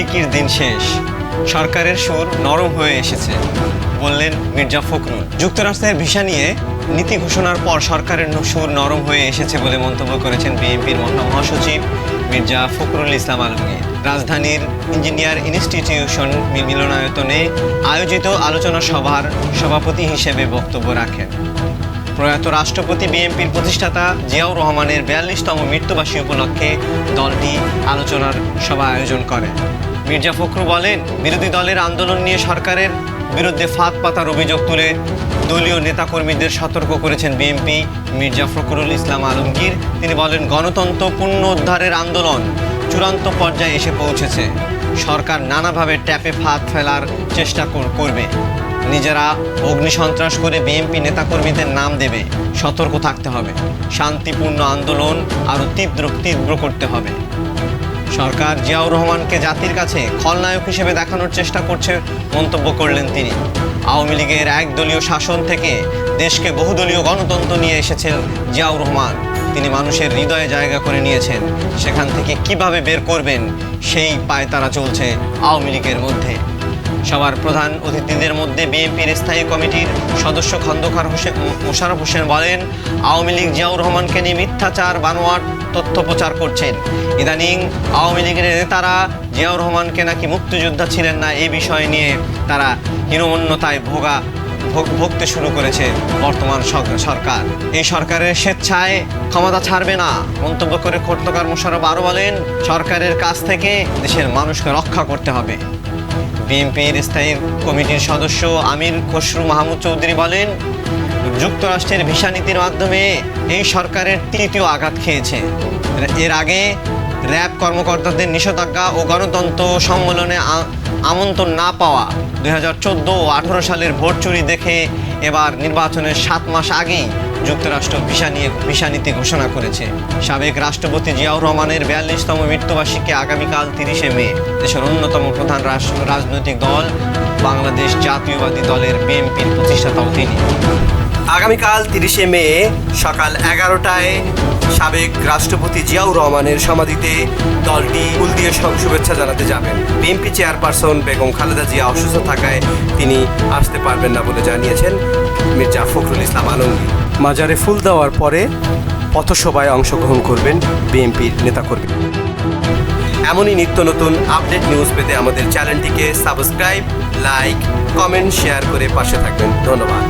টিকির দিন শেষ, সরকারের সুর নরম হয়ে এসেছে বললেন মির্জা ফখরুল। যুক্তরাষ্ট্রের ভিসা নিয়ে নীতি ঘোষণার পর সরকারের সুর নরম হয়ে এসেছে বলে মন্তব্য করেছেন বিএনপির মহাসচিব মির্জা ফখরুল ইসলাম আলমগীর। রাজধানীর ইঞ্জিনিয়ার ইনস্টিটিউশন মিলনায়তনে আয়োজিত আলোচনা সভার সভাপতি হিসেবে বক্তব্য রাখেন। প্রয়াত রাষ্ট্রপতি বিএনপির প্রতিষ্ঠাতা জিয়াউর রহমানের ৪২তম মৃত্যুবার্ষিকী উপলক্ষে দলটি আলোচনার সভা আয়োজন করে। মির্জা ফখরুল বলেন, বিরোধী দলের আন্দোলন নিয়ে সরকারের বিরুদ্ধে ফাঁদ পাতার অভিযোগ তুলে দলীয় নেতাকর্মীদের সতর্ক করেছেন বিএনপি মির্জা ফখরুল ইসলাম আলমগীর। তিনি বলেন, গণতন্ত্র পুনরুদ্ধারের আন্দোলন চূড়ান্ত পর্যায়ে এসে পৌঁছেছে। সরকার নানাভাবে ট্যাপে ফাঁদ ফেলার চেষ্টা করবে। নিজেরা অগ্নিসন্ত্রাস করে বিএনপি নেতাকর্মীদের নাম দেবে। সতর্ক থাকতে হবে। শান্তিপূর্ণ আন্দোলন আরও তীব্র করতে হবে। সরকার জিয়াউর রহমানকে জাতির কাছে খলনায়ক হিসেবে দেখানোর চেষ্টা করছে মন্তব্য করলেন তিনি। আওয়ামী লীগের একদলীয় শাসন থেকে দেশকে বহুদলীয় গণতন্ত্র নিয়ে এসেছেন জিয়াউর রহমান। তিনি মানুষের হৃদয়ে জায়গা করে নিয়েছেন। সেখান থেকে কিভাবে বের করবেন সেই পায়তারা চলছে আওয়ামী লীগের মধ্যে। সবার প্রধান অতিথিদের মধ্যে বিএনপির স্থায়ী কমিটির সদস্য খন্দকার মোশাররফ হোসেন বলেন, আওয়ামী লীগ জিয়াউর রহমানকে নিয়ে মিথ্যাচার বানোয়াট তথ্য প্রচার করছেন। ইদানিং আওয়ামী লীগের নেতারা জিয়াউর রহমানকে নাকি মুক্তিযোদ্ধা ছিলেন না, এই বিষয় নিয়ে তারা হীনমন্যতায় ভুগতে শুরু করেছে বর্তমান সরকার। এই সরকারের স্বেচ্ছায় ক্ষমতা ছাড়বে না মন্তব্য করে খন্দকার মোশাররফ আরও বলেন, সরকারের কাছ থেকে দেশের মানুষকে রক্ষা করতে হবে। বিএনপির স্থায়ী কমিটির সদস্য আমির খসরু মাহমুদ চৌধুরী বলেন, যুক্তরাষ্ট্রের ভিসা নীতির মাধ্যমে এই সরকারের তৃতীয় আঘাত খেয়েছে। এর আগে র্যাব কর্মকর্তাদের নিষেধাজ্ঞা ও গণতন্ত্র সম্মেলনে আমন্ত্রণ না পাওয়া, 2014 ও 2018 সালের ভোট চুরি দেখে এবার নির্বাচনের 7 মাস আগেই যুক্তরাষ্ট্র ভিসা নীতি ঘোষণা করেছে। সাবেক রাষ্ট্রপতি জিয়াউর রহমানের ৪২তম মৃত্যুবার্ষিকী আগামীকাল 30শে মে। দেশের অন্যতম প্রধান রাজনৈতিক দল বাংলাদেশ জাতীয়বাদী দলের বিএনপির প্রতিষ্ঠাতাও তিনি। আগামীকাল 30শে মে সকাল 11টায় সাবেক রাষ্ট্রপতি জিয়াউর রহমানের সমাধিতে দলটি ফুল দিয়ে শুভেচ্ছা জানাতে যাবেন। বিএনপি চেয়ারপারসন বেগম খালেদা জিয়া অসুস্থ থাকায় তিনি আসতে পারবেন না বলে জানিয়েছেন মির্জা ফখরুল ইসলাম আলমগীর। মাজারে ফুল দেওয়ার পরে পথসভায় অংশগ্রহণ করবেন বিএনপির নেতাকর্মী। এমনই নিত্য নতুন আপডেট নিউজ পেতে আমাদের চ্যানেলটিকে সাবস্ক্রাইব, লাইক, কমেন্ট, শেয়ার করে পাশে থাকবেন। ধন্যবাদ।